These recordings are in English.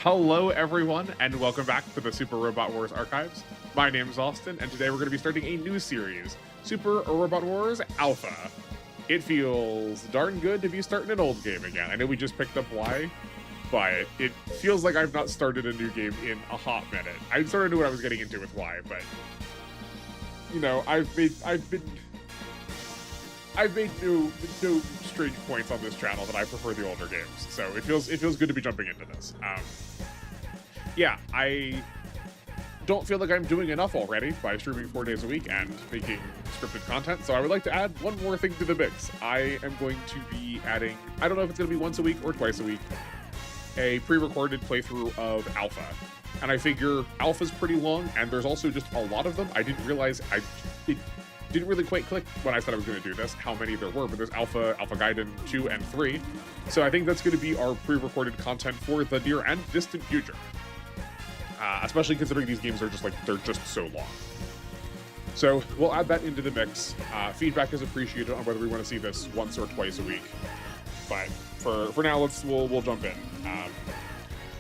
Hello, everyone, and welcome back to the Super Robot Wars Archives. My name is Austin, and today we're going to be starting a new series, Super Robot Wars Alpha. It feels darn good to be starting an old game again. I know we just picked up Y, but it feels like I've not started a new game in a hot minute. I sort of knew what I was getting into with Y, but you know, I've made no strange points on this channel that I prefer the older games, so it feels good to be jumping into this. Yeah, I don't feel like I'm doing enough already by streaming 4 days a week and making scripted content, so I would like to add one more thing to the mix. I am going to be adding, I don't know if it's going to be once a week or twice a week, a pre-recorded playthrough of Alpha. And I figure Alpha's pretty long, and there's also just a lot of them. I didn't realize, it didn't really quite click when I said I was going to do this, how many there were, but there's Alpha Gaiden 2 and 3. So I think that's going to be our pre-recorded content for the near and distant future. Especially considering these games are just like, they're just so long. So we'll add that into the mix. Feedback is appreciated on whether we want to see this once or twice a week. But for now, we'll jump in.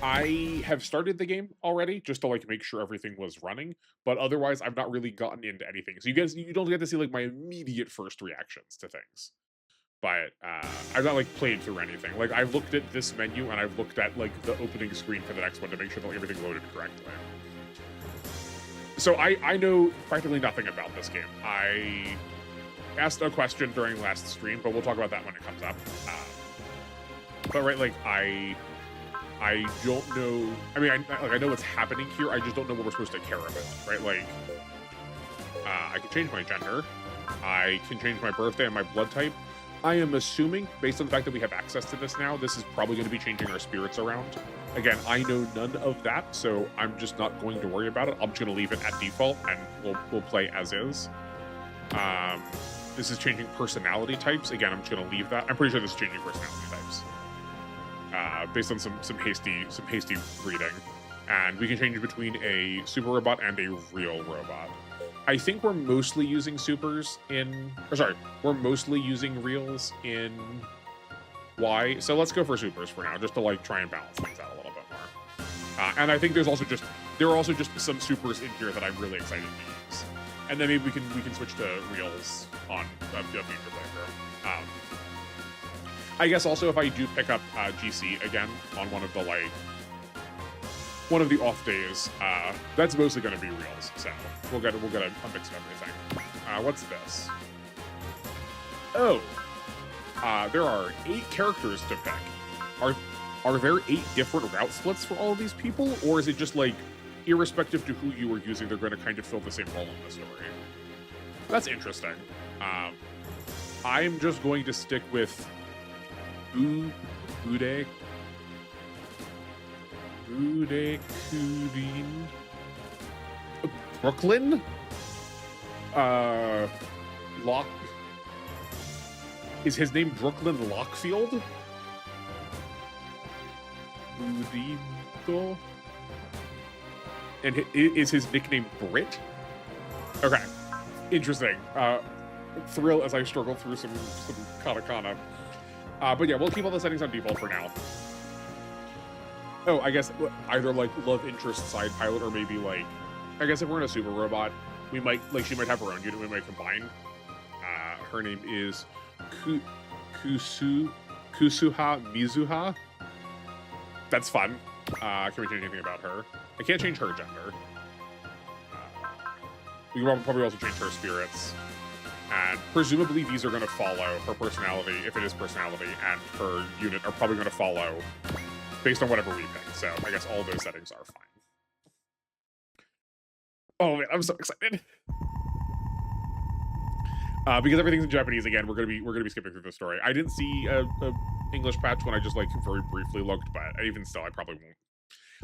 I have started the game already just to like make sure everything was running, but otherwise I've not really gotten into anything. So you don't get to see like my immediate first reactions to things. But I've not like played through anything. Like I've looked at this menu and I've looked at like the opening screen for the next one to make sure that everything loaded correctly. So I know practically nothing about this game. I asked a question during last stream, but we'll talk about that when it comes up. But right, like I don't know. I mean, I know what's happening here. I just don't know what we're supposed to care about, right? Like, I can change my gender. I can change my birthday and my blood type. I am assuming, based on the fact that we have access to this now, this is probably going to be changing our spirits around. Again, I know none of that, so I'm just not going to worry about it. I'm just going to leave it at default, and we'll play as is. This is changing personality types. Again, I'm just going to leave that. I'm pretty sure this is changing personality types. Based on some hasty reading, and we can change between a super robot and a real robot. I think we're mostly using supers in, we're mostly using reals in Y. So let's go for supers for now, just to like try and balance things out a little bit more. And I think there are also just some supers in here that I'm really excited to use, and then maybe we can switch to reals on a future playthrough. I guess also if I do pick up GC again on one of the off days, that's mostly going to be reals. So we'll get a mix of everything. What's this? Oh, there are 8 characters to pick. Are there 8 different route splits for all of these people, or is it just like irrespective to who you were using, they're going to kind of fill the same role in the story? That's interesting. I'm just going to stick with Bude Kudin Brooklyn Lock. Is his name Brooklyn Lockfield? Budido? And is his nickname Brit? Okay, interesting. Thrill as I struggle through some katakana. But yeah, we'll keep all the settings on default for now. Oh, I guess either like love interest side pilot, or maybe like, I guess if we're in a super robot, we might, like, she might have her own unit, we might combine. Her name is Kusuha Mizuha. That's fun. Can we change anything about her? I can't change her gender. We can probably also change her spirits. And presumably these are going to follow her personality, if it is personality, and her unit are probably going to follow based on whatever we pick. So I guess all those settings are fine. Oh man, I'm so excited. Because everything's in Japanese again, we're gonna be skipping through the story. I didn't see a English patch when I just like very briefly looked, but even still, I probably won't.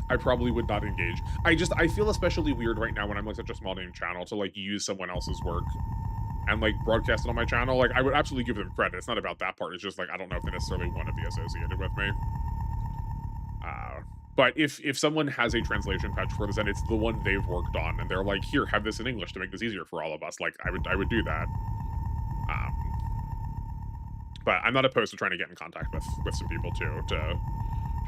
I probably would not engage. I feel especially weird right now when I'm like such a small name channel to like use someone else's work and like broadcast it on my channel. Like I would absolutely give them credit. It's not about that part. It's just like I don't know if they necessarily want to be associated with me. But if someone has a translation patch for this and it's the one they've worked on and they're like, here, have this in English to make this easier for all of us, like I would do that. But I'm not opposed to trying to get in contact with some people too to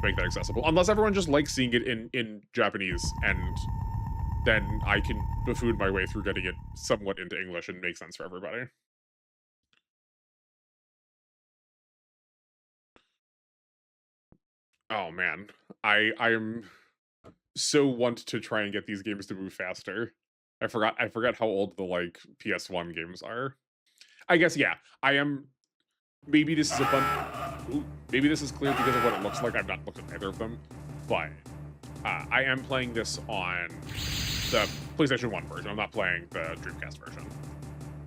make that accessible. Unless everyone just likes seeing it in Japanese, and then I can buffoon my way through getting it somewhat into English and make sense for everybody. Oh man, I am so want to try and get these games to move faster. I forgot how old the like PS1 games are. I guess yeah. I am. Maybe this is a fun. Ooh, maybe this is clear because of what it looks like. I've not looked at either of them, but I am playing this on the PlayStation 1 version. I'm not playing the Dreamcast version.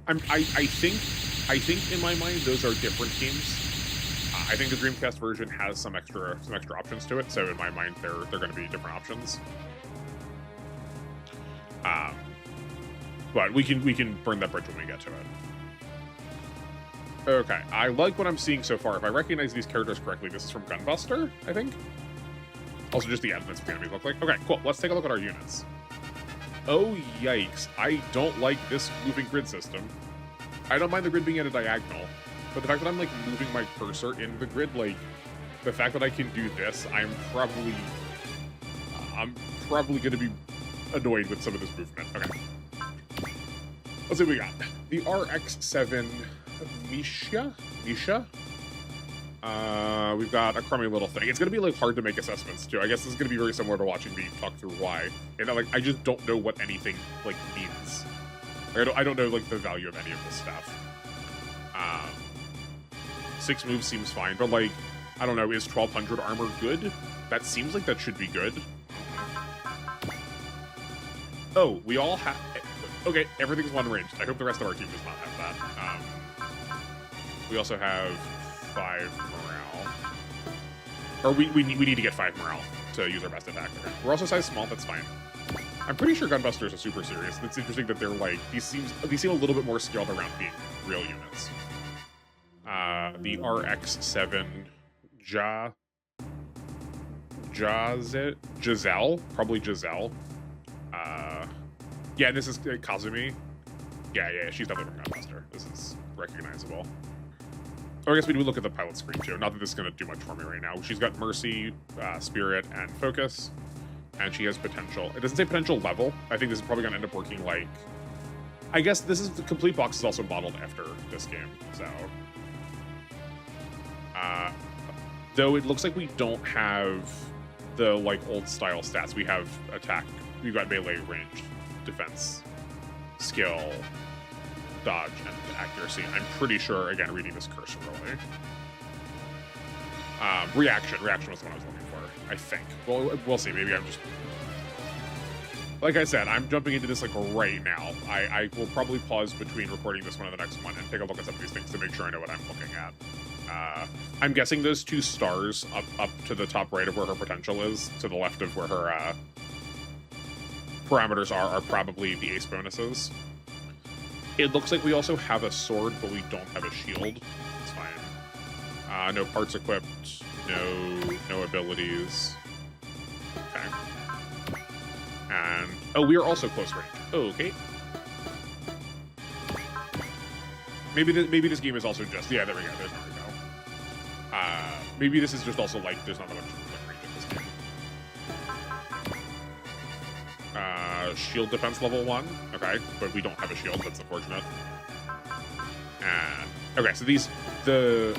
I think in my mind those are different games. I think the Dreamcast version has some extra options to it, so in my mind they're going to be different options. But we can burn that bridge when we get to it. Okay, I like what I'm seeing so far. If I recognize these characters correctly, this is from Gunbuster, I think. Also, just the elements of the enemies look like. Okay, cool. Let's take a look at our units. Oh, yikes. I don't like this moving grid system. I don't mind the grid being at a diagonal, but the fact that I'm, like, moving my cursor in the grid, like, the fact that I can do this, I'm probably going to be annoyed with some of this movement. Okay. Let's see what we got. The RX-7 Misha? We've got a crummy little thing. It's gonna be like hard to make assessments too. I guess this is gonna be very similar to watching me talk through why. And like I just don't know what anything like means. I don't know like the value of any of this stuff. 6 moves seems fine, but like I don't know, is 1200 armor good? That seems like that should be good. Oh, we all have. Okay, everything's one ranged. I hope the rest of our team does not have that. We also have 5 morale. Or we need to get 5 morale to use our best attack. Okay. We're also size small, that's fine. I'm pretty sure Gunbusters are super serious. It's interesting that they're like, these seem a little bit more scaled around being real units. The RX-7 Giselle? Probably Giselle. Yeah, this is Kazumi. Yeah, she's definitely from Gunbuster. This is recognizable. Oh, I guess we do look at the pilot screen too. Not that this is going to do much for me right now. She's got Mercy, Spirit, and Focus. And she has potential. It doesn't say potential level. I think this is probably going to end up working like... I guess this is the complete box is also modeled after this game, so... though it looks like we don't have the like old style stats. We have attack. We've got melee, ranged, defense, skill, dodge, and accuracy. I'm pretty sure, again, reading this cursorily. Reaction was the one I was looking for, I think. Well, we'll see. Maybe I'm just... Like I said, I'm jumping into this like right now. I will probably pause between recording this one and the next one and take a look at some of these things to make sure I know what I'm looking at. I'm guessing those 2 stars up to the top right of where her potential is, to the left of where her parameters are probably the ace bonuses. It looks like we also have a sword, but we don't have a shield. It's fine. No parts equipped. No abilities. Okay. And oh, we are also close range. Oh, okay. Maybe this game is also just there we go. There's where we go. Maybe this is just also like there's not that much range in this game. Shield defense level 1. Okay, but we don't have a shield. That's unfortunate. And okay, so the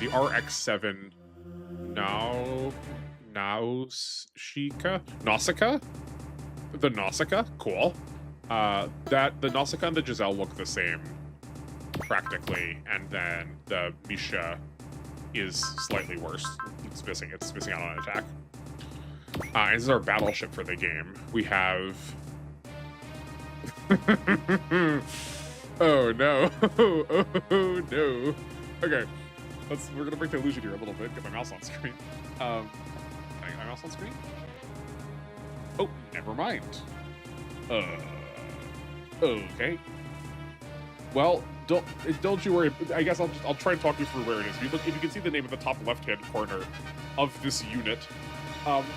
RX-7 Nausicaa? The Nausicaa? Cool. The Nausicaa and the Giselle look the same, practically, and then the Misha is slightly worse. It's missing out on an attack. And this is our battleship for the game. We have... Oh no. Oh no. Okay. We're gonna break the illusion here a little bit. Get my mouse on screen. Can I get my mouse on screen? Oh, never mind. Okay. Well, don't you worry. I guess I'll try and talk you through where it is. If you can see the name at the top left-hand corner of this unit,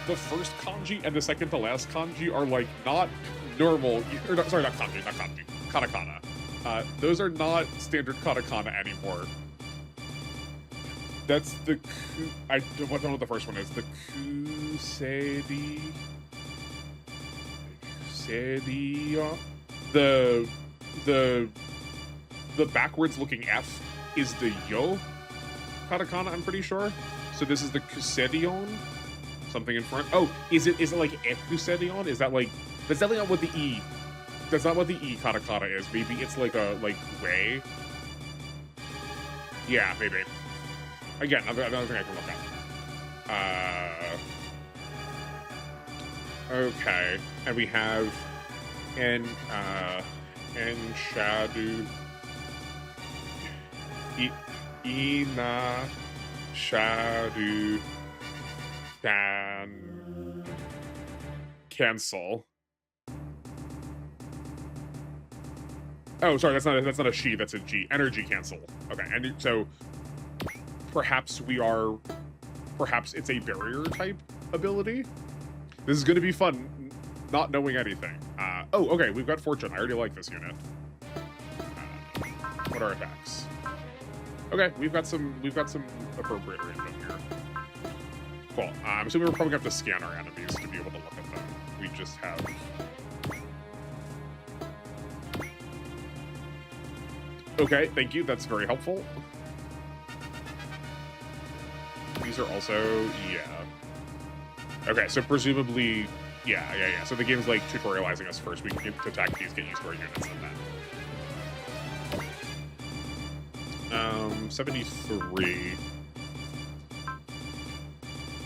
the first kanji and the second to last kanji are like not normal. Sorry, not kanji. Katakana. Those are not standard katakana anymore. That's the I don't know what the first one is. The Kusedia. The backwards looking F is the Yo katakana, I'm pretty sure. So this is the Kusedion. Something in front. Oh, is it like Ekusedion? Is that like that's definitely not what the E. That's not what the E katakana is. Maybe it's like a way. Yeah, maybe. Again, another thing I can look at. Okay, and we have Shadu Ina Shadu Dan cancel. Oh, sorry, that's not a she, that's a G. Energy cancel. Okay, and so perhaps it's a barrier type ability. This is going to be fun, not knowing anything. Oh, okay, we've got Fortune. I already like this unit. What are attacks? Okay, we've got some appropriate random here. Cool. I'm assuming we're probably going to have to scan our enemies to be able to look at them. We just have... Okay, thank you. That's very helpful. These are also... yeah. Okay, so presumably... Yeah. So the game's, like, tutorializing us first. We can get to attack these, get used to our units, and then... 73...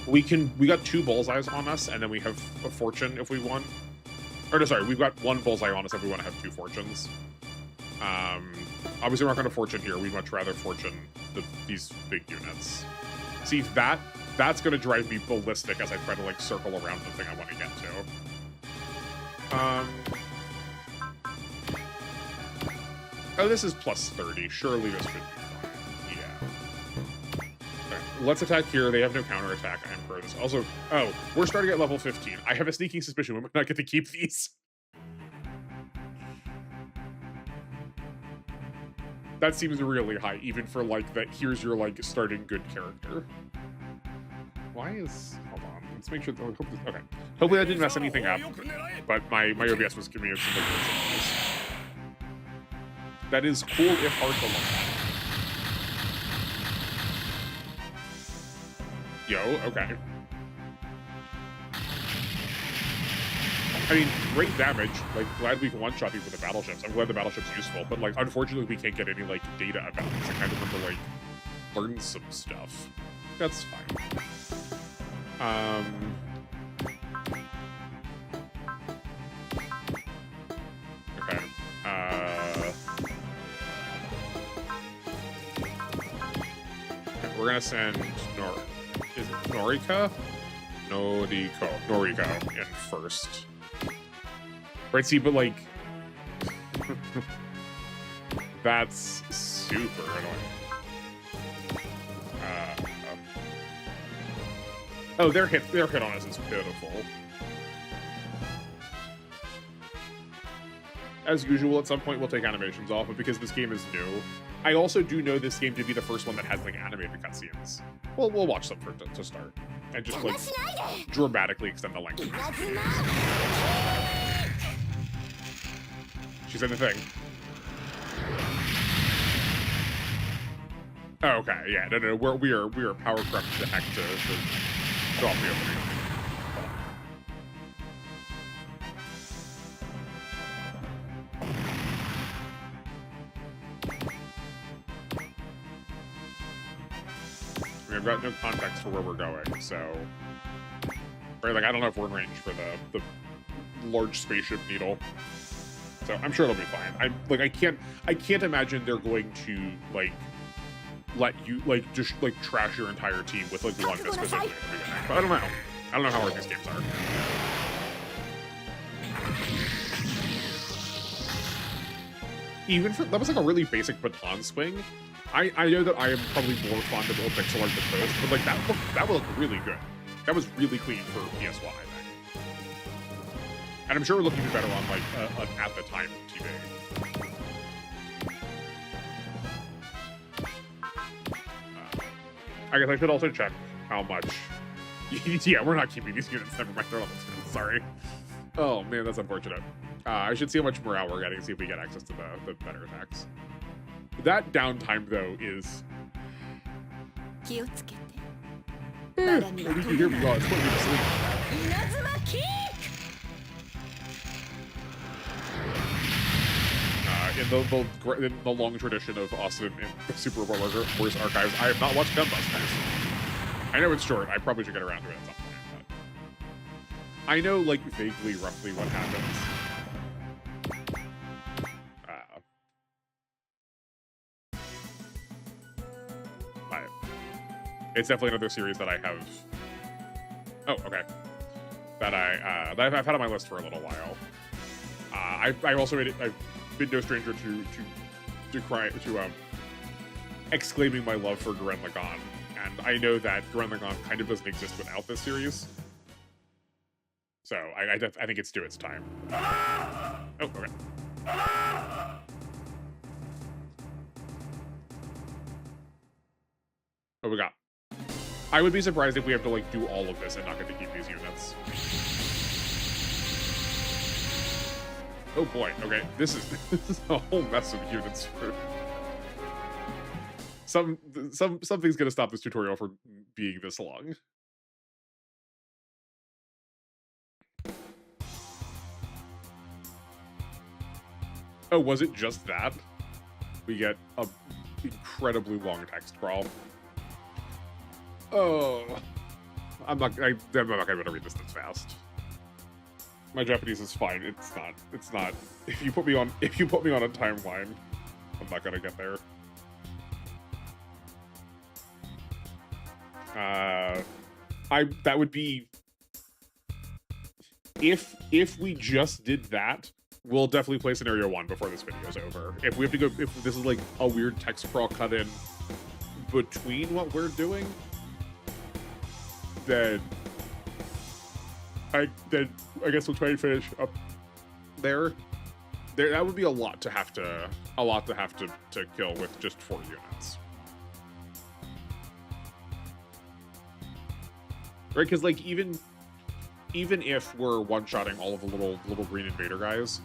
We got 2 bullseyes on us, and then we have a fortune if we want. Or no, sorry, we've got 1 bullseye on us if we want to have 2 fortunes. Obviously we're not going to fortune here. We'd much rather fortune these big units. See, that's going to drive me ballistic as I try to, like, circle around the thing I want to get to. Oh, this is plus 30. Surely this should be fine. Yeah. Okay, let's attack here. They have no counterattack. I am pro this. Also, oh, we're starting at level 15. I have a sneaking suspicion we might not get to keep these. That seems really high, even for, like, that here's your, like, starting good character. Why is... Hold on. Let's make sure... Okay. Hopefully that didn't mess anything up, but my OBS was giving me some weird signals. That is cool if hard to look at. Yo, okay. I mean, great damage. Like, glad we can one-shot these with the battleships. I'm glad the battleship's useful, but, like, unfortunately we can't get any, like, data about this. I kind of want to, like, learn some stuff. That's fine. Okay. We're gonna send is it Noriko in first. Right, see, but, like, that's super annoying. Oh, their hit on us is pitiful. As usual, at some point we'll take animations off, but because this game is new, I also do know this game to be the first one that has, like, animated cutscenes. We'll watch them to start, and just, like, dramatically extend the length. She said the thing. Oh, okay, yeah, no, we are power corrupt to the heck to off the opening. I've got no context for where we're going, so... Right, like, I don't know if we're in range for the large spaceship needle. So I'm sure it'll be fine. I can't imagine they're going to, like, let you, like, just, like, trash your entire team with, like, one miss specifically at the beginning. But I don't know. I don't know how hard these games are. Even for, that was, like, a really basic baton swing. I know that I am probably more fond of old pixel art than most, but, like, that would look really good. That was really clean for PS1, I think. And I'm sure it would look even better on, like, an at-the-time TV. I guess I should also check how much. Yeah, we're not keeping these units. Never mind, they're on the screen. Sorry. Oh man, that's unfortunate. I should see how much morale we're getting, see if we get access to the better attacks. That downtime though is. What did you hear me? Oh, it's putting me to sleep. In the long tradition of Austin in the Super Wars archives, I have not watched Gunbusters. I know it's short. I probably should get around to it at some point. But I know, like, vaguely, roughly what happens. It's definitely another series that I have. Oh, okay. That I've had on my list for a little while. I also made it. I've been no stranger to exclaiming my love for Gurren Lagann, and I know that Gurren Lagann kind of doesn't exist without this series. So I think it's due its time. Oh, okay. What we got? I would be surprised if we have to like do all of this and not get to keep these units. Oh boy, okay. This is a whole mess of units. Something's gonna stop this tutorial from being this long. Oh, was it just that? We get a incredibly long text crawl. Oh, I'm not gonna be able to read this fast. My Japanese is fine. It's not. If you put me on a timeline, I'm not gonna get there. That would be if we just did that. We'll definitely play scenario 1 before this video is over. If we have to go, if this is like a weird text crawl cut in between what we're doing. Then I guess we'll try and finish up there. That would be a lot to have to kill with just 4 units. Right, because like even if we're one-shotting all of the little green invader guys,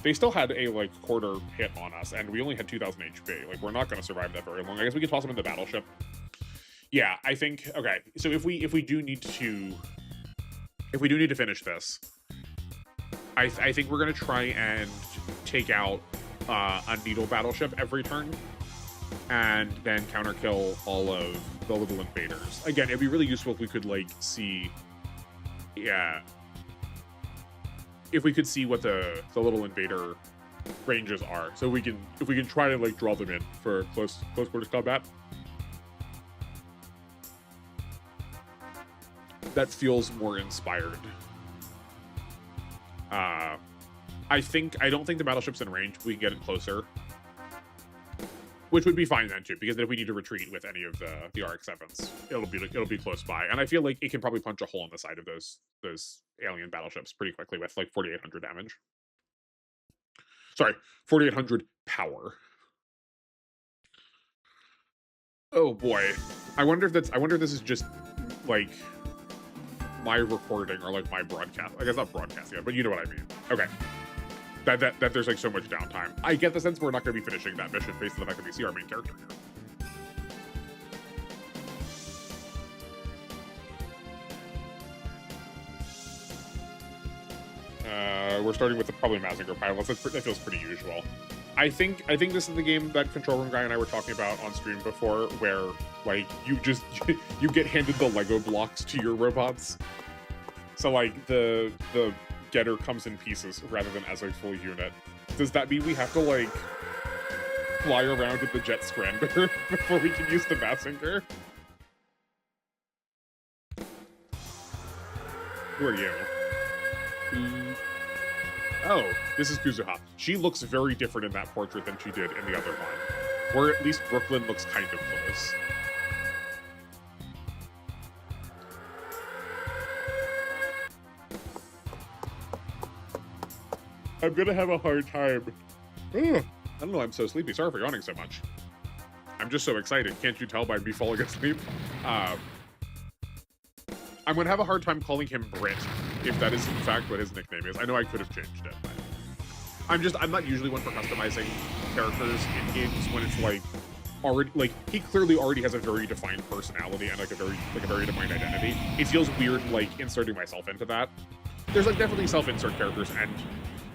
they still had a like quarter hit on us, and we only had 2,000 HP. Like we're not going to survive that very long. I guess we can toss them in the battleship. Yeah, I think okay. So if we do need to finish this, I think we're gonna try and take out a needle battleship every turn, and then counter kill all of the little invaders. Again, it'd be really useful if we could like see, yeah, if we could see what the little invader ranges are, so if we can try to like draw them in for close quarters combat. That feels more inspired. I don't think the battleship's in range. We can get it closer, which would be fine then too, because if we need to retreat with any of the RX-7s, it'll be close by, and I feel like it can probably punch a hole in the side of those alien battleships pretty quickly with like 4,800 damage. Sorry, 4,800 power. Oh boy, I wonder if this is just like my recording or like my broadcast. I guess not broadcast yet, but you know what I mean. Okay. That there's like so much downtime. I get the sense we're not going to be finishing that mission based on the fact that we see our main character here. We're starting with the probably Mazinger pilots. That feels pretty usual. I think this is the game that Control Room Guy and I were talking about on stream before, where like you get handed the Lego blocks to your robots. So like the getter comes in pieces rather than as a full unit. Does that mean we have to like fly around with the jet scrambler before we can use the Mazinger? Who are you? Oh, this is Kuzuha. She looks very different in that portrait than she did in the other one. Where at least Brooklyn looks kind of close. I'm gonna have a hard time. I don't know, I'm so sleepy. Sorry for yawning so much. I'm just so excited. Can't you tell by me falling asleep? I'm gonna have a hard time calling him Brit if that is in fact what his nickname is. I know I could have changed it, but I'm not usually one for customizing characters in games when it's like already, like, he clearly already has a very defined personality and like a very defined identity. It feels weird like inserting myself into that. There's like definitely self-insert characters, and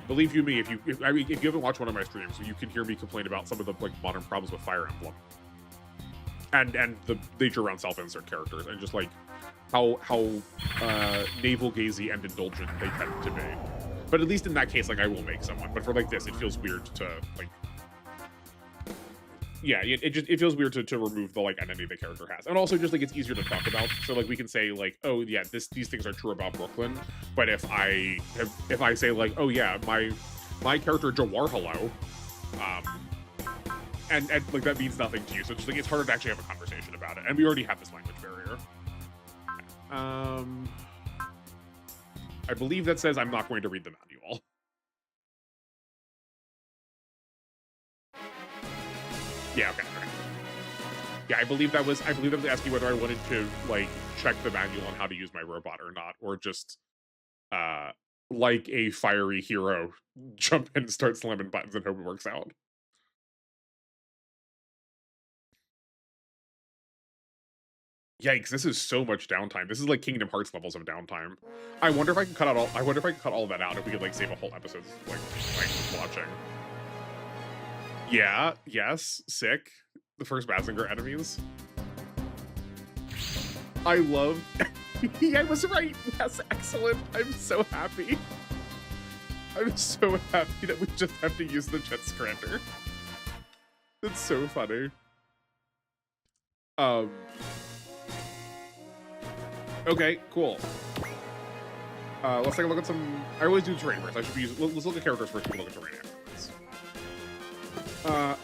believe you me, if you haven't watched one of my streams, you can hear me complain about some of the like modern problems with Fire Emblem and the nature around self-insert characters and just like how navel-gazy and indulgent they tend to be. But at least in that case, like, I will make someone. But for like this, it feels weird to like, yeah, it feels weird to remove the like identity the character has, and also just like it's easier to talk about. So like we can say like, oh yeah, these things are true about Brooklyn. But if I say like, oh yeah, my character Jawar Hello, and like that means nothing to you, so it's like it's harder to actually have a conversation about it. And we already have this language barrier. I believe that says I'm not going to read the manual. Yeah, okay. Yeah, I believe that was asking whether I wanted to like check the manual on how to use my robot or not, or just like a fiery hero, jump in and start slamming buttons and hope it works out. Yikes, this is so much downtime. This is like Kingdom Hearts levels of downtime. I wonder if I can cut all that out, if we could like save a whole episode like watching. Yeah, yes, sick. The first Mazinger enemies. I love I was right. Yes, excellent. I'm so happy. I'm so happy that we just have to use the Jet Scrander. That's so funny. Okay, cool. Let's take a look at some. I always do terrain first. I should be using. Let's look at characters first. We'll look at terrain afterwards.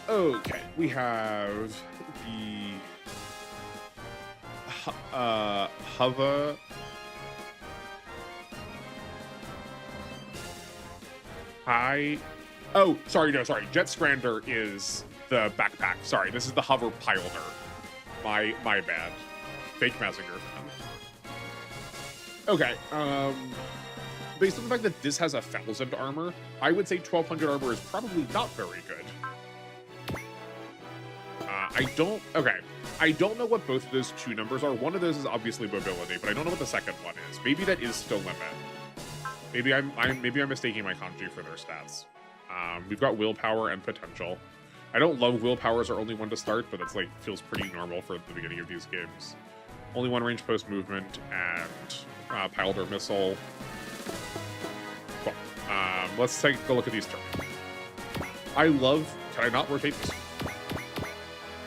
Okay, we have the Hava. Hi. Oh, sorry, no, sorry. Jet Scrander is the backpack. Sorry, this is the Hover Piloter. My bad. Fake Mazinger. Okay, based on the fact that this has 1,000 armor, I would say 1,200 armor is probably not very good. I don't know what both of those two numbers are. One of those is obviously mobility, but I don't know what the second one is. Maybe that is still limit. Maybe I'm mistaking my kanji for their stats. We've got willpower and potential. I don't love willpower as our only one to start, but it's like feels pretty normal for the beginning of these games. Only one range post movement and piloter missile. Cool. Let's take a look at these turns. Can I not rotate this?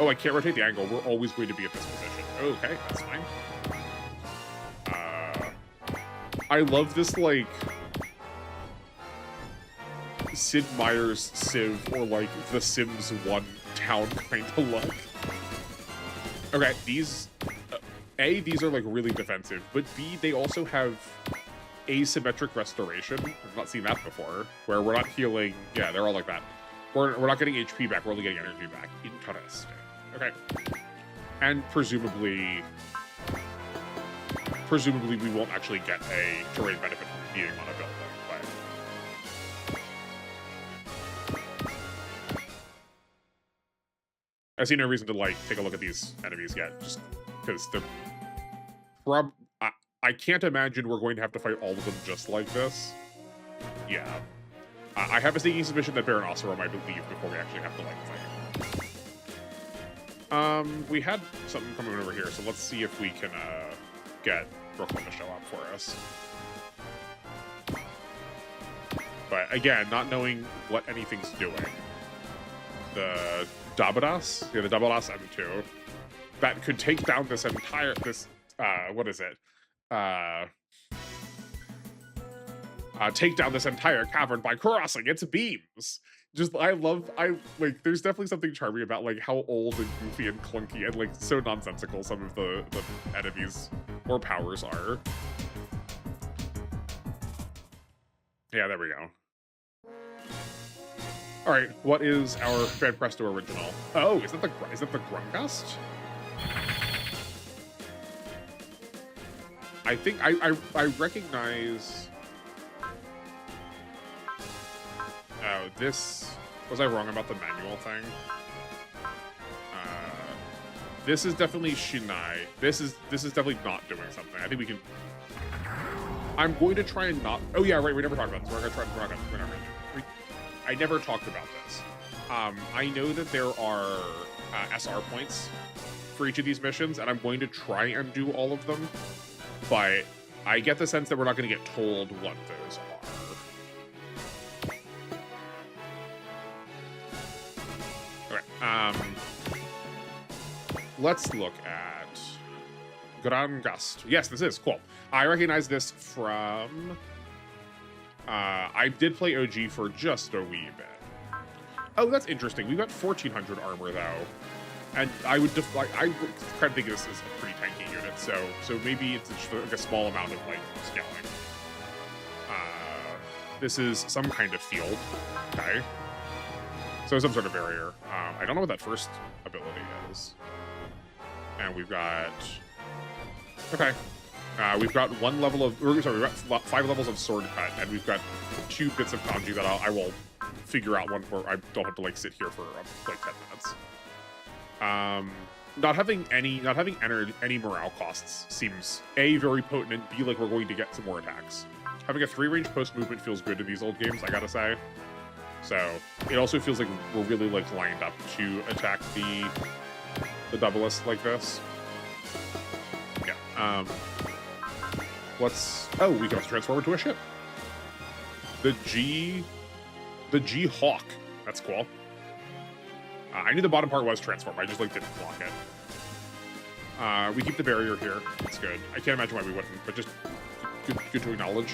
Oh, I can't rotate the angle. We're always going to be at this position. Okay, that's fine. I love this, like, Sid Meier's Civ, or like The Sims 1 town kind of look. Okay, these are like really defensive, but B, they also have asymmetric restoration. I've not seen that before, where we're not healing. Yeah, they're all like that. We're not getting HP back, we're only getting energy back. Interesting. Okay. And presumably we won't actually get a terrain benefit from being on a building, but I see no reason to like take a look at these enemies yet, just because they're I can't imagine we're going to have to fight all of them just like this. Yeah. I have a sneaking suspicion that Baron Oseram might leave before we actually have to like fight. We had something coming over here, so let's see if we can get Brooklyn to show up for us. But again, not knowing what anything's doing. The Dabadas? Yeah, the Dabadas M2. That could take down this entire, what is it? Take down this entire cavern by crossing its beams. Just, there's definitely something charming about, like, how old and goofy and clunky and, like, so nonsensical some of the enemies or powers are. Yeah, there we go. All right, what is our Fan Presto original? Oh, is that the Grun-just? I think I recognize. Oh, this was I wrong about the manual thing? This is definitely Shinai. This is definitely not doing something. I think we can. I'm going to try and not. Oh yeah, right. We never talked about this. We're not gonna. I never talked about this. I know that there are SR points for each of these missions, and I'm going to try and do all of them. But I get the sense that we're not going to get told what those are. Okay. Let's look at Grun-just. Yes, this is cool. I recognize this from. I did play OG for just a wee bit. Oh, that's interesting. We've got 1400 armor though, and I kind of think this is a pretty tanky unit. So maybe it's just like a small amount of like scaling. This is some kind of field. Okay. So some sort of barrier. I don't know what that first ability is. And we've got. Okay. We've got one level of. Sorry, we've got 5 levels of sword cut, and we've got 2 bits of kanji that I will figure out one where I don't have to like sit here for like 10 minutes. Not having any morale costs seems A, very potent, and B, like we're going to get some more attacks. Having a 3-range post movement feels good in these old games, I gotta say. So it also feels like we're really like lined up to attack the doublest like this. Yeah. Oh, we can also transform into a ship. The G Hawk. That's cool. I knew the bottom part was transform. I just like didn't block it. We keep the barrier here. That's good. I can't imagine why we wouldn't, but just good to acknowledge.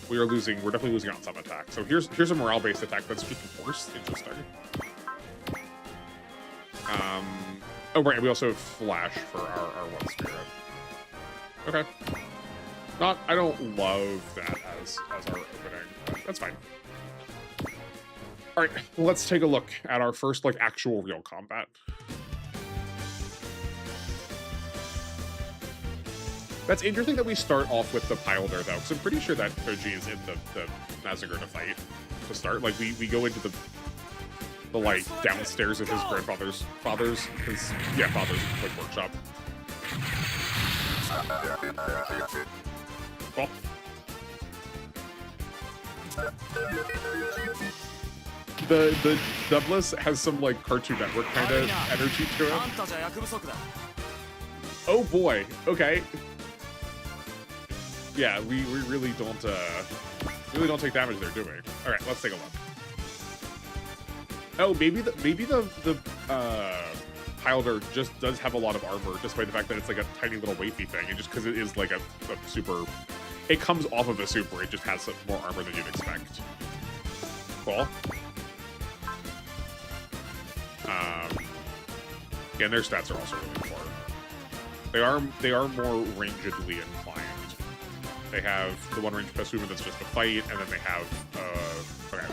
We're definitely losing out on some attack. So here's a morale-based attack that's just worse. Interesting. Oh right, we also have flash for our one spirit. Okay. I don't love that as our opening, but that's fine. All right, let's take a look at our first like actual real combat. That's interesting that we start off with the Pilder though, because I'm pretty sure that Koji is in the Massacre to fight to start. Like we go into the like downstairs of his father's like workshop. Cool. The Douglas has some like Cartoon Network kind of energy to it. Oh boy. Okay. Yeah, we really don't take damage they're doing. All right, let's take a look. Oh, maybe the Pilder just does have a lot of armor, despite the fact that it's like a tiny little wafy thing, and just because it is like a super, it comes off of a super, it just has some more armor than you'd expect. Cool. Again, their stats are also really poor. They are more rangedly inclined. They have the 1-range best movement that's just a fight, and then they have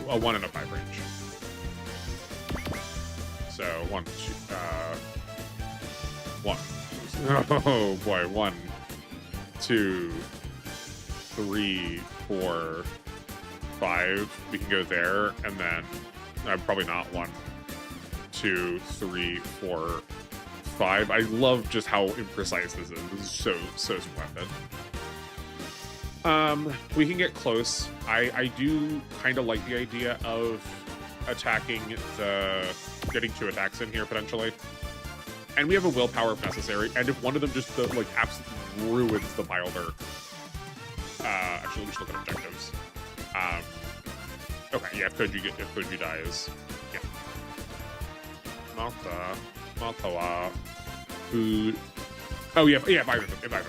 a 1 and a 5 range. So 1, 2, 1. Oh boy, 1, 2, 3, 4, 5. We can go there, and then probably not 1, 2, 3, 4, 5. I love just how imprecise this is. This is so splendid. We can get close. I do kind of like the idea of attacking getting 2 attacks in here potentially. And we have a willpower if necessary. And if one of them just like absolutely ruins the Pilder. Actually, let me just look at objectives. Okay, yeah, if Koji dies, yeah. Mata, food. Oh yeah, if either of them die.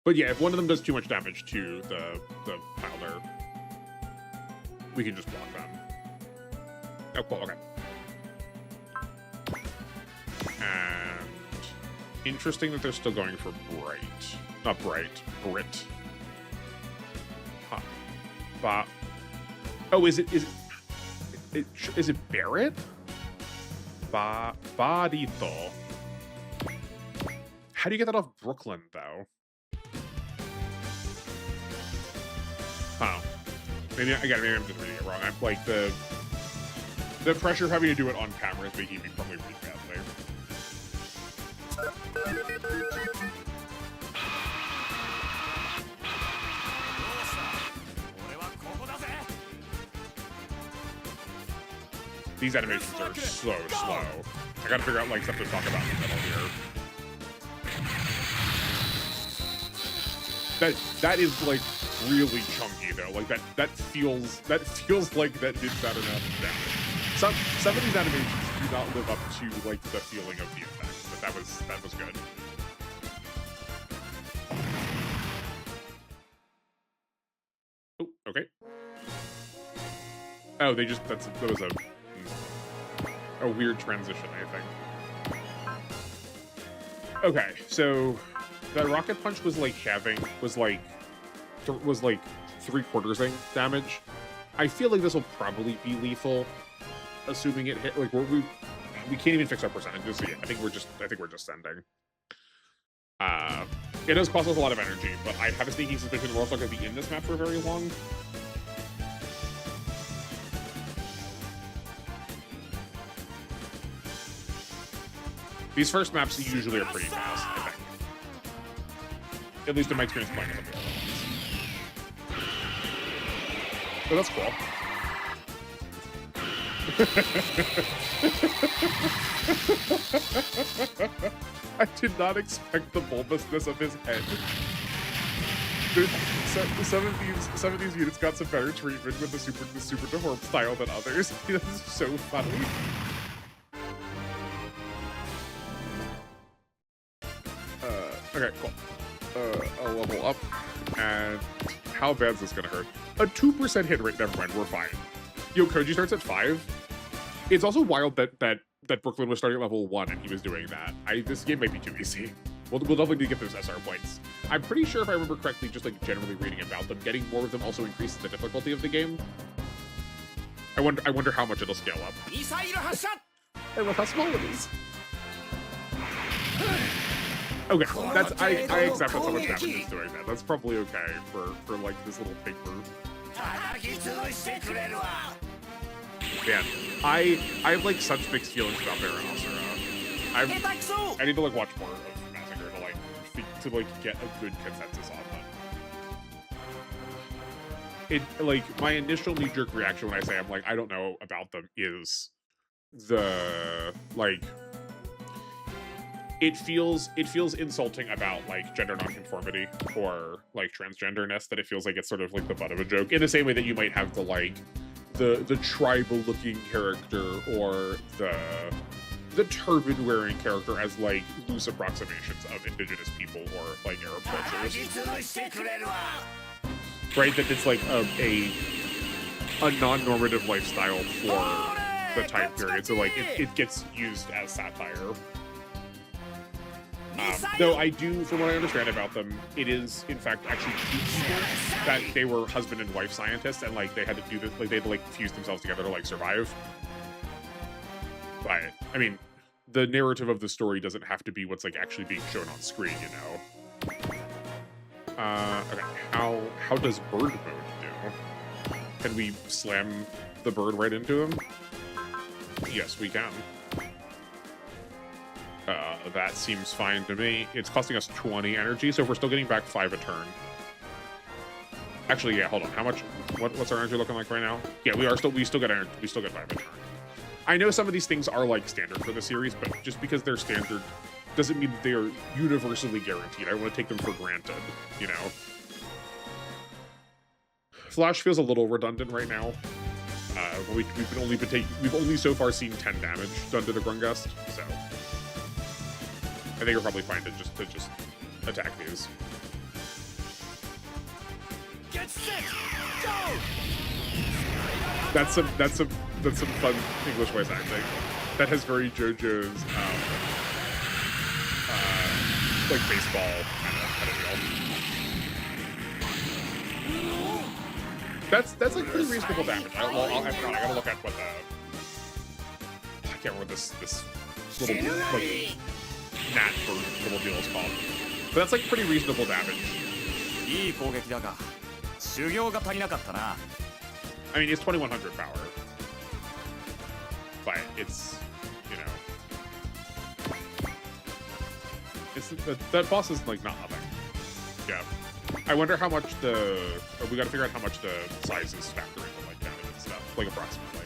But yeah, if one of them does too much damage to the Pilder, we can just block them. Oh, cool, okay. And interesting that they're still going for Bright. Not Bright, Brit. Ba. Oh, is it Barrett? Barito. How do you get that off Brooklyn though? Oh, maybe I'm just reading it wrong. I'm like the pressure of having to do it on camera is making me probably read badly. These animations are so slow. I gotta figure out like stuff to talk about in the middle here. That is like really chunky though. Like that feels like that did better enough damage. Some of these animations do not live up to like the feeling of the effect, but that was good. Oh, okay. Oh, that was a weird transition, I think. Okay, so that rocket punch was like three-quartersing damage. I feel like this will probably be lethal, assuming it hit. Like we can't even fix our percentages. So yeah, I think we're just sending. It does cost us a lot of energy, but I have a sneaking suspicion we're also going to be in this map for very long. These first maps usually are pretty fast, I think. At least in my experience playing them. So that's cool. I did not expect the bulbousness of his head. Some of these units got some better treatment with the super deformed style than others. This is so funny. Okay, cool. I'll level up. And how bad is this gonna hurt? A 2% hit rate, never mind, we're fine. Yo, Koji starts at 5. It's also wild that Brooklyn was starting at level 1 and he was doing that. This game might be too easy. We'll definitely need to get those SR points. I'm pretty sure if I remember correctly, just like generally reading about them, getting more of them also increases the difficulty of the game. I wonder how much it'll scale up. And look how small it is. Okay, I accept that someone's damage is doing that. That's probably okay for like this little paper. Man, I have like such mixed feelings about Baron-Asura. I need to like watch more of Massacre to get a good consensus on them. It like my initial knee-jerk reaction when I say I don't know about them is the like. It feels insulting about like gender nonconformity or like transgenderness, that it feels like it's sort of like the butt of a joke in the same way that you might have the like the tribal looking character or the turban wearing character as like loose approximations of indigenous people or like Arab cultures. Right, that it's like a non-normative lifestyle for the time period, so like it gets used as satire. Though I do, from what I understand about them, it is in fact actually two people that they were husband and wife scientists, and like they had to do this, like they had to like fuse themselves together to like survive. But I mean, the narrative of the story doesn't have to be what's like actually being shown on screen, you know. Okay, how does bird mode do? Can we slam the bird right into him? Yes, we can. That seems fine to me. It's costing us 20 energy, so if we're still getting back 5 a turn. Actually, yeah, hold on. How much? What's our energy looking like right now? Yeah, we still get energy. We still get 5 a turn. I know some of these things are like standard for the series, but just because they're standard doesn't mean they are universally guaranteed. I want to take them for granted, you know. Flash feels a little redundant right now. We've only so far seen 10 damage done to the Grun-just, so. I think we're probably fine to just attack these. Get sick! Go! That's some fun English voice acting. That has very JoJo's like baseball kind of deal. That's like pretty reasonable damage. I gotta look at what the I can't remember this little like gnat bird little deal is called. But that's like pretty reasonable damage. I mean, it's 2100 power, but it's, you know, it's that boss is like not nothing. Yeah. I wonder how much we gotta figure out how much the sizes factor into like damage and stuff, like approximately.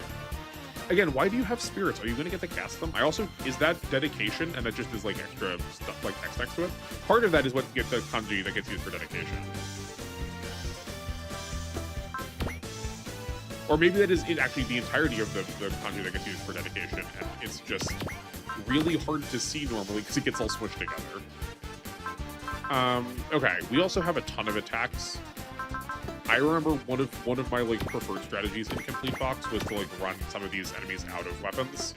Again, why do you have spirits? Are you gonna get to cast them? Is that dedication and that just is like extra stuff, like text next to it? Part of that is what gets the kanji that gets used for dedication. Or maybe that is actually the entirety of the kanji that gets used for dedication, and it's just really hard to see normally because it gets all smushed together. Okay, we also have a ton of attacks. I remember one of my like preferred strategies in Complete Box was to like run some of these enemies out of weapons.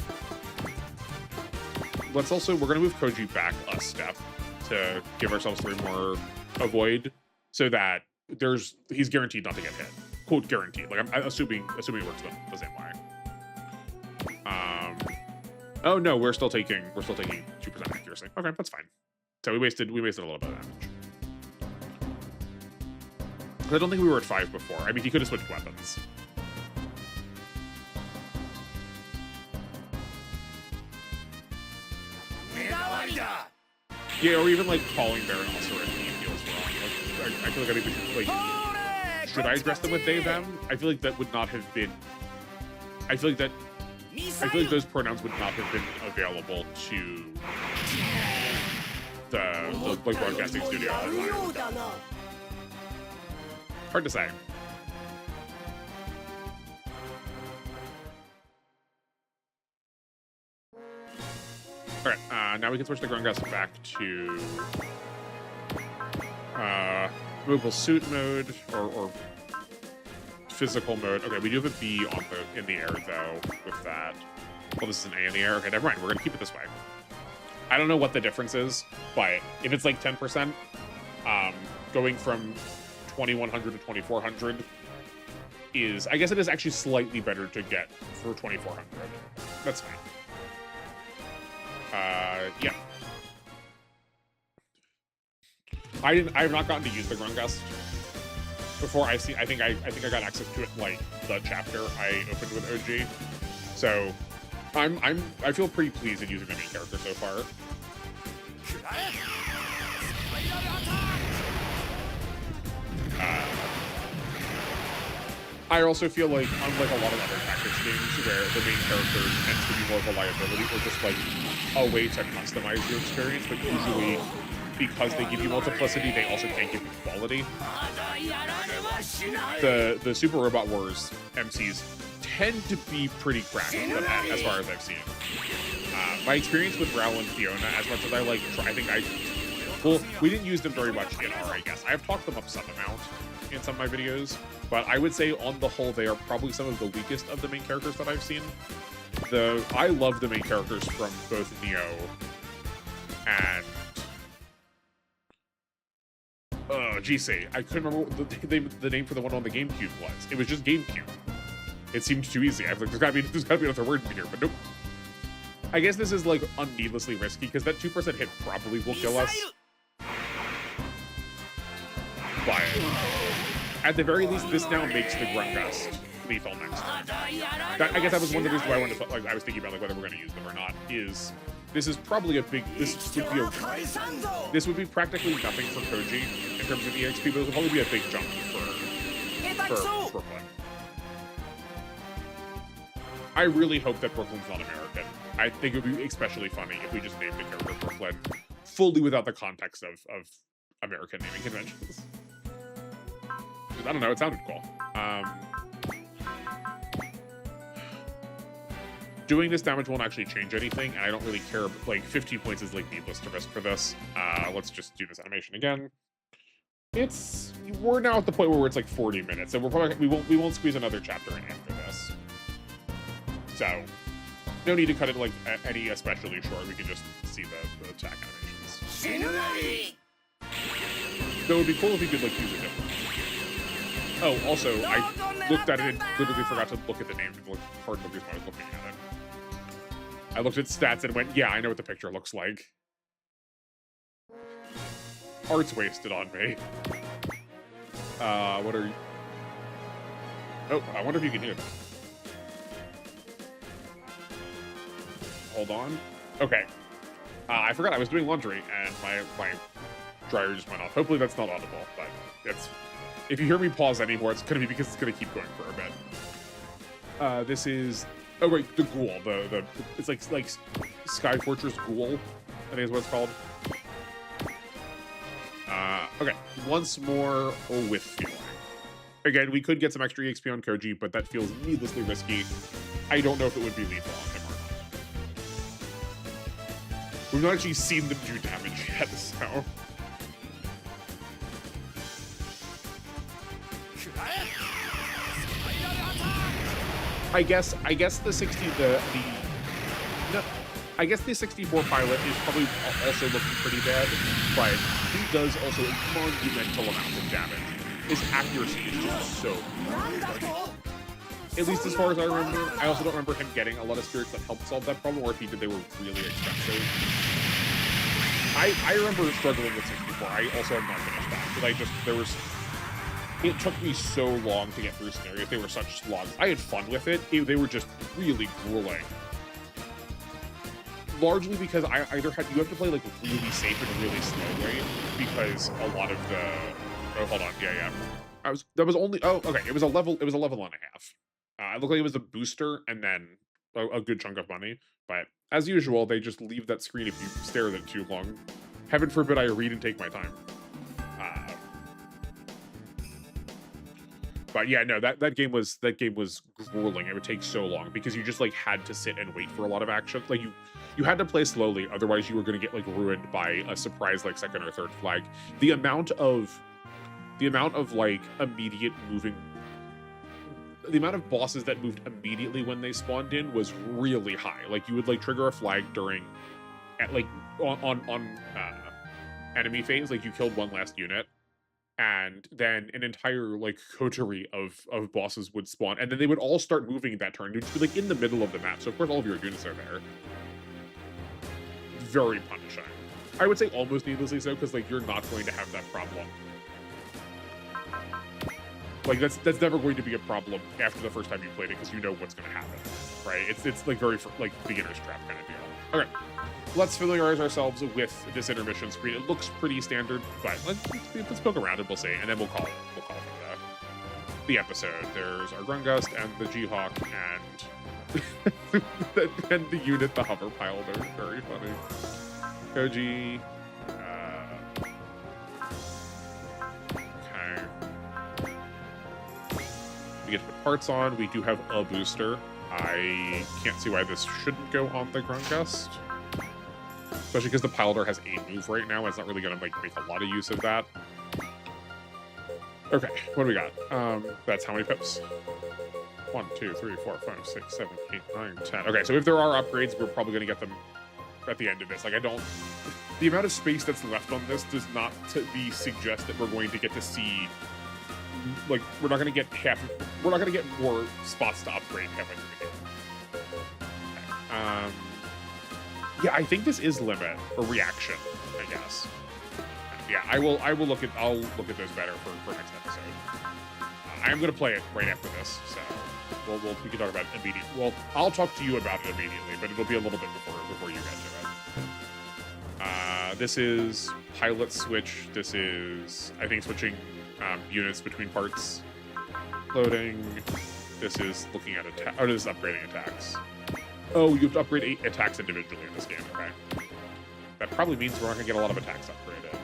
We're gonna move Koji back a step to give ourselves 3 more avoid, so that he's guaranteed not to get hit. Quote guaranteed. Like I'm assuming it works the same way. Oh no, we're still taking 2% accuracy. Okay, that's fine. So we wasted a little bit of damage. I don't think we were at 5 before. I mean, he could have switched weapons. Yeah, or even like calling Baron also if he feels wrong. Like, I feel like I think we should like. Should I address them with they, them? I feel like that would not have been... I feel like those pronouns would not have been available to the like broadcasting studio. Hard to say. Alright, now we can switch the Grun-just back to movable suit mode or physical mode. Okay, we do have a B in the air though with that. Well, this is an A in the air. Okay, never mind. We're gonna keep it this way. I don't know what the difference is, but if it's like 10%, going from 2100 to 2400 is, I guess it is actually slightly better to get for 2400. That's fine. Yeah. I have not gotten to use the Grun-just before. I think I got access to it like the chapter I opened with OG. So I feel pretty pleased at using the main character so far. I also feel like, unlike a lot of other tactics games where the main character tends to be more of a liability or just like a way to customize your experience, but usually because they give you multiplicity, they also can't give you quality. The Super Robot Wars MCs tend to be pretty crappy as far as I've seen. My experience with Raul and Fiona, as much as I like, well, we didn't use them very much in R, I guess. I have talked them up some amount in some of my videos, but I would say on the whole, they are probably some of the weakest of the main characters that I've seen. I love the main characters from both Neo and GC. I couldn't remember what the name for the one on the GameCube was. It was just GameCube. It seemed too easy. I was like, there's gotta be another word in here, but nope. I guess this is like unneedlessly risky because that 2% hit probably will kill us. But at the very least, this now makes the Grun-just lethal next turn. I guess that was one of the reasons why I wanted to, like, I was thinking about like whether we're going to use them or not. This is probably a big. This would be practically nothing for Koji in terms of EXP, but it would probably be a big jump for Brooklyn. I really hope that Brooklyn's not American. I think it would be especially funny if we just named the character Brooklyn fully without the context of American naming conventions. I don't know, it sounded cool. Doing this damage won't actually change anything, and I don't really care. Like, 15 points is like needless to risk for this. Let's just do this animation again. We're now at the point where it's like 40 minutes, and we won't squeeze another chapter in after this. So, no need to cut it like any especially short. We can just see the attack animations. Though it would be cool if we could like use it differently. Oh, also, looked at it and literally forgot to look at the name. Part of the reason why I was looking at it. I looked at stats and went, yeah, I know what the picture looks like. Art's wasted on me. What are you? Oh, I wonder if you can hear them. Hold on. Okay. I forgot I was doing laundry and my dryer just went off. Hopefully that's not audible, but it's... If you hear me pause anymore, it's gonna be because it's gonna keep going for a bit. This is... Oh, right, the Ghoul. It's like Sky Fortress Ghoul, I think is what it's called. Okay, once more with feeling. Again, we could get some extra EXP on Koji, but that feels needlessly risky. I don't know if it would be lethal on him or not. We've not actually seen them do damage yet, so... I guess the 64 pilot is probably also looking pretty bad, but he does also a monumental amount of damage. His accuracy is just so good. At least as far as I remember. I also don't remember him getting a lot of spirits that helped solve that problem, or if he did, they were really expensive. I remember struggling with 64. I also have not finished that, because it took me so long to get through scenarios. They were such slogs. I had fun with it. They were just really grueling. Largely because you have to play like really safe and really slowly, because a lot of the... Oh, hold on. Yeah. That was only... Oh, okay. It was a level and a half. It looked like it was a booster and then a good chunk of money. But as usual, they just leave that screen if you stare at it too long. Heaven forbid I read and take my time. But yeah, no, that game was grueling. It would take so long because you just like had to sit and wait for a lot of action. Like you had to play slowly, otherwise you were going to get like ruined by a surprise like second or third flag. The amount of like immediate moving, the amount of bosses that moved immediately when they spawned in was really high. Like you would like trigger a flag on enemy phase, like you killed one last unit, and then an entire like coterie of bosses would spawn, and then they would all start moving that turn. You'd just be like in the middle of the map, so of course all of your units are there. Very punishing. I would say almost needlessly so, because like you're not going to have that problem. Like that's never going to be a problem after the first time you played it, because you know what's going to happen, right? It's like very like beginner's trap kind of deal. Okay, let's familiarize ourselves with this intermission screen. It looks pretty standard, but let's poke around and we'll see, and then we'll call it the episode. There's our Grun-just and the G-Hawk and the unit, the hover pile. They're very funny. Koji. Okay. We get to put parts on. We do have a booster. I can't see why this shouldn't go on the Grun-just. Especially because the Piloter has a move right now. It's not really going to make a lot of use of that. Okay, what do we got? That's how many pips? 1, 2, 3, 4, 5, 6, 7, 8, 9, 10. Okay, so if there are upgrades, we're probably going to get them at the end of this. Like, the amount of space that's left on this does not suggest that we're going to get to see... Like, we're not going to get more spots to upgrade halfway through the game. Okay. Yeah, I think this is limit or reaction, I guess. Yeah, I'll look at those better for next episode. I am going to play it right after this, so we can talk about it immediately. Well, I'll talk to you about it immediately, but it'll be a little bit before you get to it. This is pilot switch. This is, I think, switching units between parts. Loading. This is looking at attack. Oh, this is upgrading attacks. Oh, you have to upgrade 8 attacks individually in this game. Okay. That probably means we're not going to get a lot of attacks upgraded.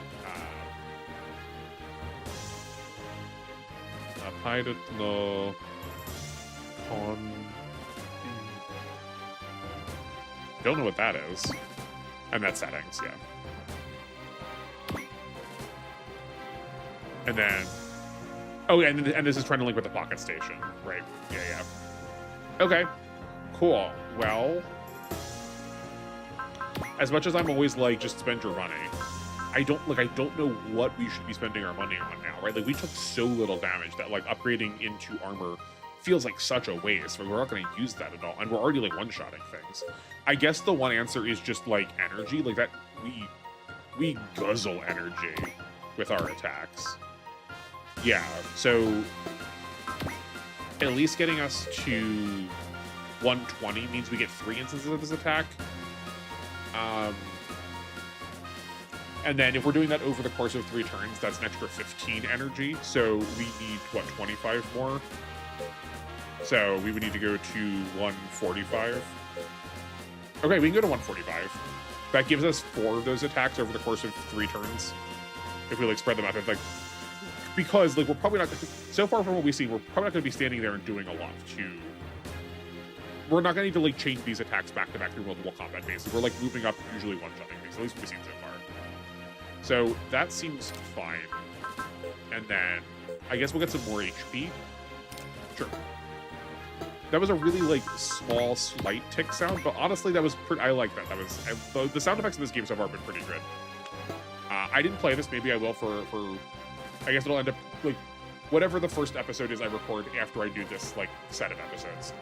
Pilot no con. Don't know what that is. And that's settings, yeah. And then, oh yeah, and this is trying to link with the pocket station, right? Yeah. Okay, cool. Well, as much as I'm always like, just spend your money, I don't know what we should be spending our money on now, right? Like, we took so little damage that like upgrading into armor feels like such a waste. We're not going to use that at all, and we're already like one-shotting things. I guess the one answer is just like energy, like that we guzzle energy with our attacks. Yeah, so at least getting us to 120 means we get 3 instances of his attack. And then if we're doing that over the course of 3 turns, that's an extra 15 energy. So we need, what, 25 more? So we would need to go to 145. Okay, we can go to 145. That gives us 4 of those attacks over the course of 3 turns. If we like spread them out, it's like, because like we're probably not, so far from what we see, we're probably not going to be standing there and doing a lot to. We're not going to need to like change these attacks back to back through multiple combat bases. We're like moving up usually one-shotting bases, at least what we've seen so far. So that seems fine. And then I guess we'll get some more HP. Sure. That was a really like small, slight tick sound, but honestly, that was pretty. I like that. That was the sound effects in this game so far have been pretty good. I didn't play this. Maybe I will for. I guess it'll end up like whatever the first episode is I record after I do this like set of episodes.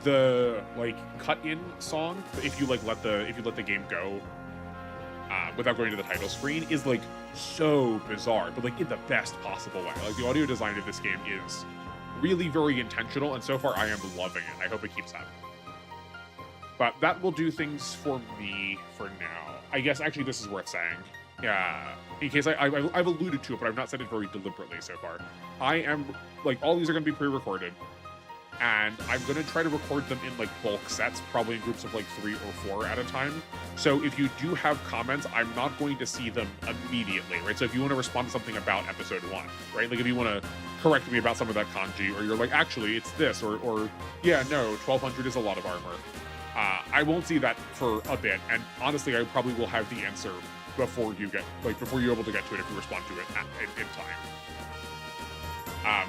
The like cut-in song, if you let the game go without going to the title screen, is like so bizarre, but like in the best possible way. Like the audio design of this game is really very intentional, and so far I am loving it. I hope it keeps happening. But that will do things for me for now. I guess actually this is worth saying. In case I've alluded to it, but I've not said it very deliberately so far. I am, like, all these are going to be pre-recorded, and I'm going to try to record them in, like, bulk sets, probably in groups of, like, 3 or 4 at a time. So if you do have comments, I'm not going to see them immediately, right? So if you want to respond to something about episode 1, right? Like, if you want to correct me about some of that kanji, or you're like, actually, it's this, or yeah, no, 1200 is a lot of armor. I won't see that for a bit, and honestly, I probably will have the answer before you're able to get to it if you respond to it in time.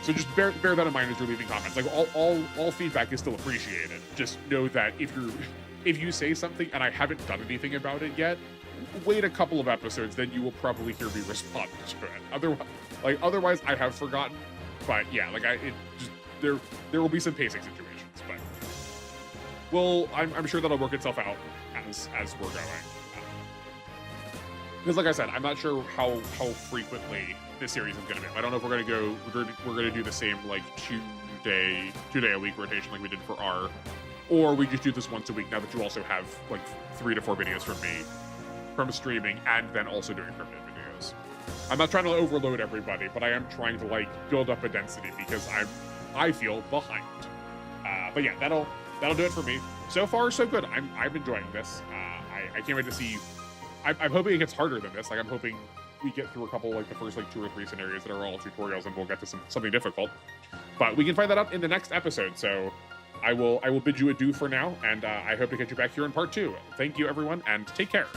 So just bear that in mind as you're leaving comments. Like all feedback is still appreciated. Just know that if you say something and I haven't done anything about it yet, wait a couple of episodes, then you will probably hear me respond to it. Otherwise I have forgotten. But yeah, there will be some pacing situations, but I'm sure that'll work itself out as we're going. Because like I said, I'm not sure how frequently this series is going to be. I don't know if we're going to do the same like 2-day a week rotation like we did for R, or we just do this once a week now that you also have like 3 to 4 videos from me from streaming and then also doing permanent videos. I'm not trying to overload everybody, but I am trying to like build up a density because I feel behind. But yeah, that'll do it for me. So far, so good. I'm enjoying this. I can't wait to see. I'm hoping it gets harder than this. Like, I'm hoping we get through a couple, like, the first, like, 2 or 3 scenarios that are all tutorials, and we'll get to something difficult. But we can find that out in the next episode, so I will bid you adieu for now, and I hope to get you back here in part 2. Thank you, everyone, and take care.